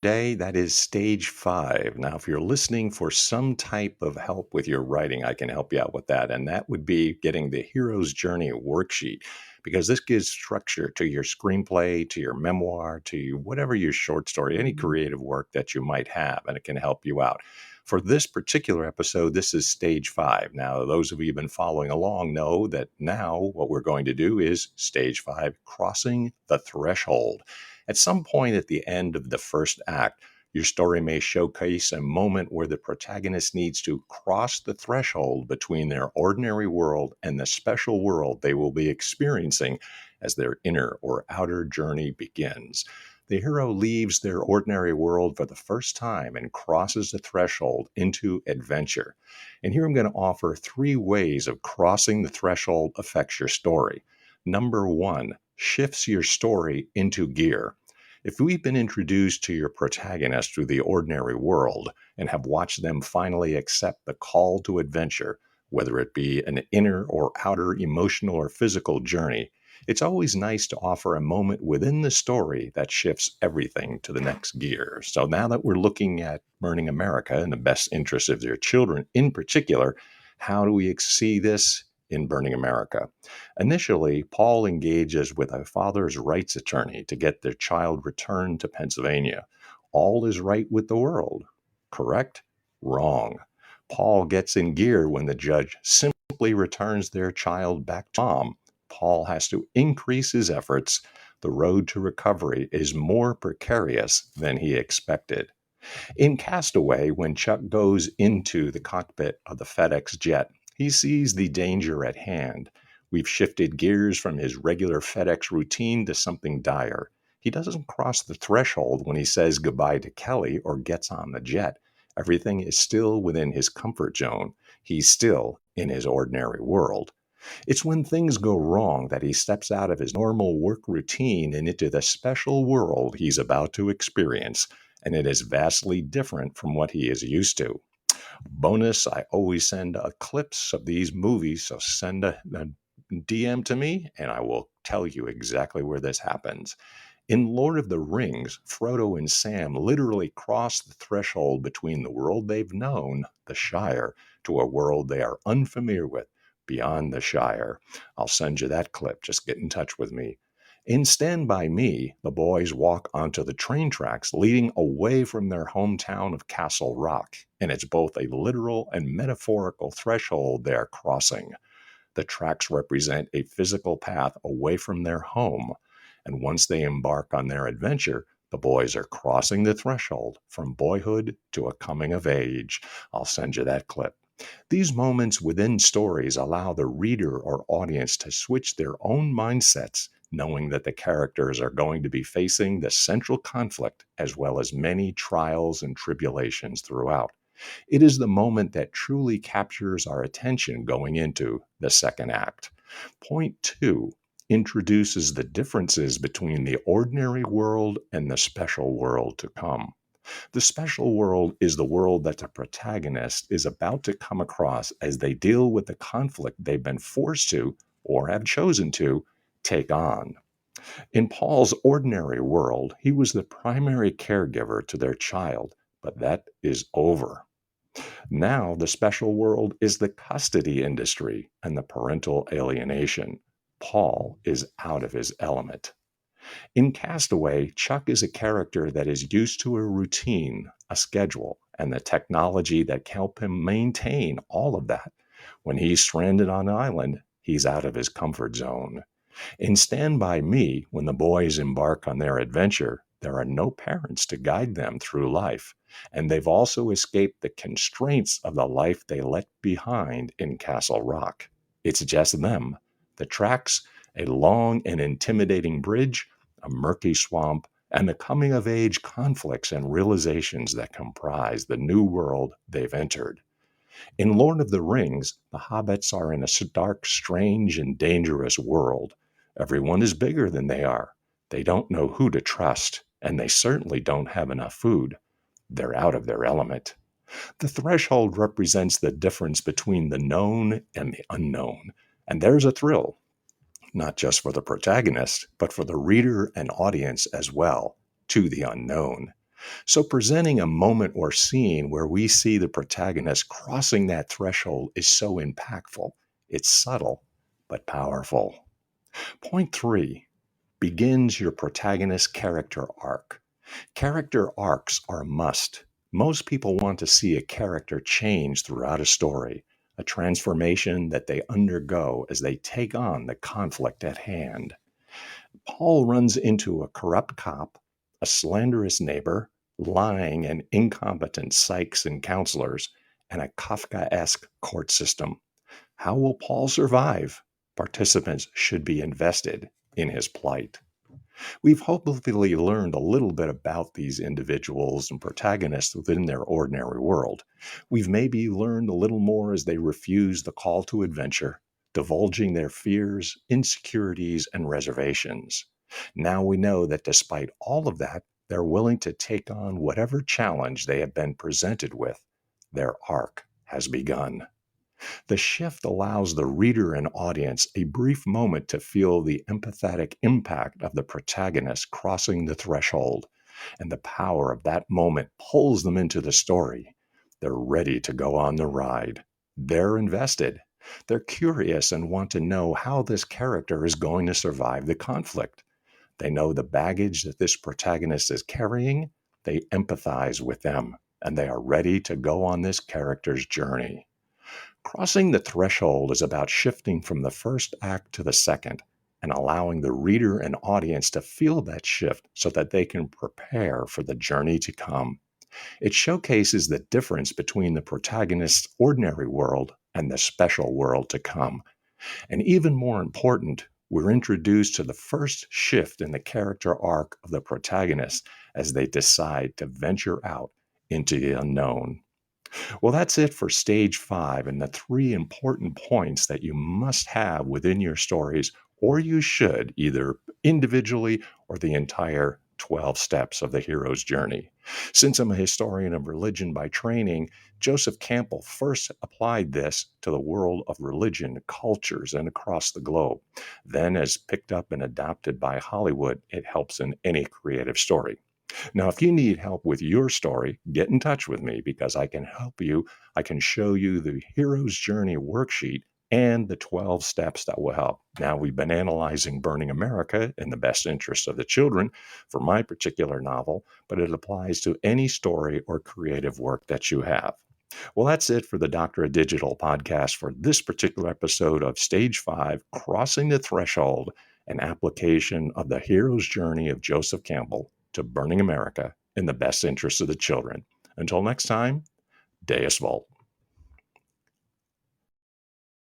Today, that is stage 5. Now, if you're listening for some type of help with your writing, I can help you out with that. And that would be getting the Hero's Journey worksheet, because this gives structure to your screenplay, to your memoir, whatever your short story, any creative work that you might have, and it can help you out. For this particular episode, this is stage 5. Now, those of you who've been following along know that now what we're going to do is stage 5, crossing the threshold. At some point at the end of the first act, your story may showcase a moment where the protagonist needs to cross the threshold between their ordinary world and the special world they will be experiencing as their inner or outer journey begins. The hero leaves their ordinary world for the first time and crosses the threshold into adventure. And here I'm going to offer 3 ways of crossing the threshold affects your story. Number 1, shifts your story into gear. If we've been introduced to your protagonist through the ordinary world and have watched them finally accept the call to adventure, whether it be an inner or outer emotional or physical journey, it's always nice to offer a moment within the story that shifts everything to the next gear. So now that we're looking at Burning America in the best interest of their children in particular, how do we see this in Burning America? Initially, Paul engages with a father's rights attorney to get their child returned to Pennsylvania. All is right with the world. Correct? Wrong. Paul gets in gear when the judge simply returns their child back to mom. Paul has to increase his efforts. The road to recovery is more precarious than he expected. In Castaway, when Chuck goes into the cockpit of the FedEx jet, he sees the danger at hand. We've shifted gears from his regular FedEx routine to something dire. He doesn't cross the threshold when he says goodbye to Kelly or gets on the jet. Everything is still within his comfort zone. He's still in his ordinary world. It's when things go wrong that he steps out of his normal work routine and into the special world he's about to experience, and it is vastly different from what he is used to. Bonus, I always send clips of these movies, so send a DM to me and I will tell you exactly where this happens. In Lord of the Rings, Frodo and Sam literally cross the threshold between the world they've known, the Shire, to a world they are unfamiliar with, beyond the Shire. I'll send you that clip. Just get in touch with me. In Stand By Me, the boys walk onto the train tracks leading away from their hometown of Castle Rock, and it's both a literal and metaphorical threshold they are crossing. The tracks represent a physical path away from their home, and once they embark on their adventure, the boys are crossing the threshold from boyhood to a coming of age. I'll send you that clip. These moments within stories allow the reader or audience to switch their own mindsets, knowing that the characters are going to be facing the central conflict as well as many trials and tribulations throughout. It is the moment that truly captures our attention going into the second act. Point 2 introduces the differences between the ordinary world and the special world to come. The special world is the world that the protagonist is about to come across as they deal with the conflict they've been forced to, or have chosen to, take on. In Paul's ordinary world, he was the primary caregiver to their child, but that is over. Now, the special world is the custody industry and the parental alienation. Paul is out of his element. In Castaway, Chuck is a character that is used to a routine, a schedule, and the technology that help him maintain all of that. When he's stranded on an island, he's out of his comfort zone. In Stand By Me, when the boys embark on their adventure, there are no parents to guide them through life, and they've also escaped the constraints of the life they left behind in Castle Rock. It's just them, the tracks, a long and intimidating bridge, a murky swamp, and the coming-of-age conflicts and realizations that comprise the new world they've entered. In Lord of the Rings, the hobbits are in a dark, strange, and dangerous world. Everyone is bigger than they are. They don't know who to trust, and they certainly don't have enough food. They're out of their element. The threshold represents the difference between the known and the unknown, and there's a thrill, not just for the protagonist, but for the reader and audience as well, to the unknown. So, presenting a moment or scene where we see the protagonist crossing that threshold is so impactful. It's subtle, but powerful. Point three, begins your protagonist character arc. Character arcs are a must. Most people want to see a character change throughout a story, a transformation that they undergo as they take on the conflict at hand. Paul runs into a corrupt cop, a slanderous neighbor, lying and incompetent psychs and counselors, and a Kafkaesque court system. How will Paul survive? Participants should be invested in his plight. We've hopefully learned a little bit about these individuals and protagonists within their ordinary world. We've maybe learned a little more as they refuse the call to adventure, divulging their fears, insecurities, and reservations. Now we know that despite all of that, they're willing to take on whatever challenge they have been presented with. Their arc has begun. The shift allows the reader and audience a brief moment to feel the empathetic impact of the protagonist crossing the threshold, and the power of that moment pulls them into the story. They're ready to go on the ride. They're invested. They're curious and want to know how this character is going to survive the conflict. They know the baggage that this protagonist is carrying. They empathize with them, and they are ready to go on this character's journey. Crossing the threshold is about shifting from the first act to the second and allowing the reader and audience to feel that shift so that they can prepare for the journey to come. It showcases the difference between the protagonist's ordinary world and the special world to come. And even more important, we're introduced to the first shift in the character arc of the protagonist as they decide to venture out into the unknown. Well, that's it for stage five and the three important points that you must have within your stories, or you should, either individually or the entire 12 steps of the hero's journey. Since I'm a historian of religion by training, Joseph Campbell first applied this to the world of religion, cultures, and across the globe. Then, as picked up and adopted by Hollywood, it helps in any creative story. Now, if you need help with your story, get in touch with me because I can help you. I can show you the Hero's Journey worksheet and the 12 steps that will help. Now, we've been analyzing Burning America in the best interest of the children for my particular novel, but it applies to any story or creative work that you have. Well, that's it for the Doctor of Digital podcast for this particular episode of Stage 5, Crossing the Threshold, an application of the hero's journey of Joseph Campbell to Burning America in the best interest of the children. Until next time, Deus Vult.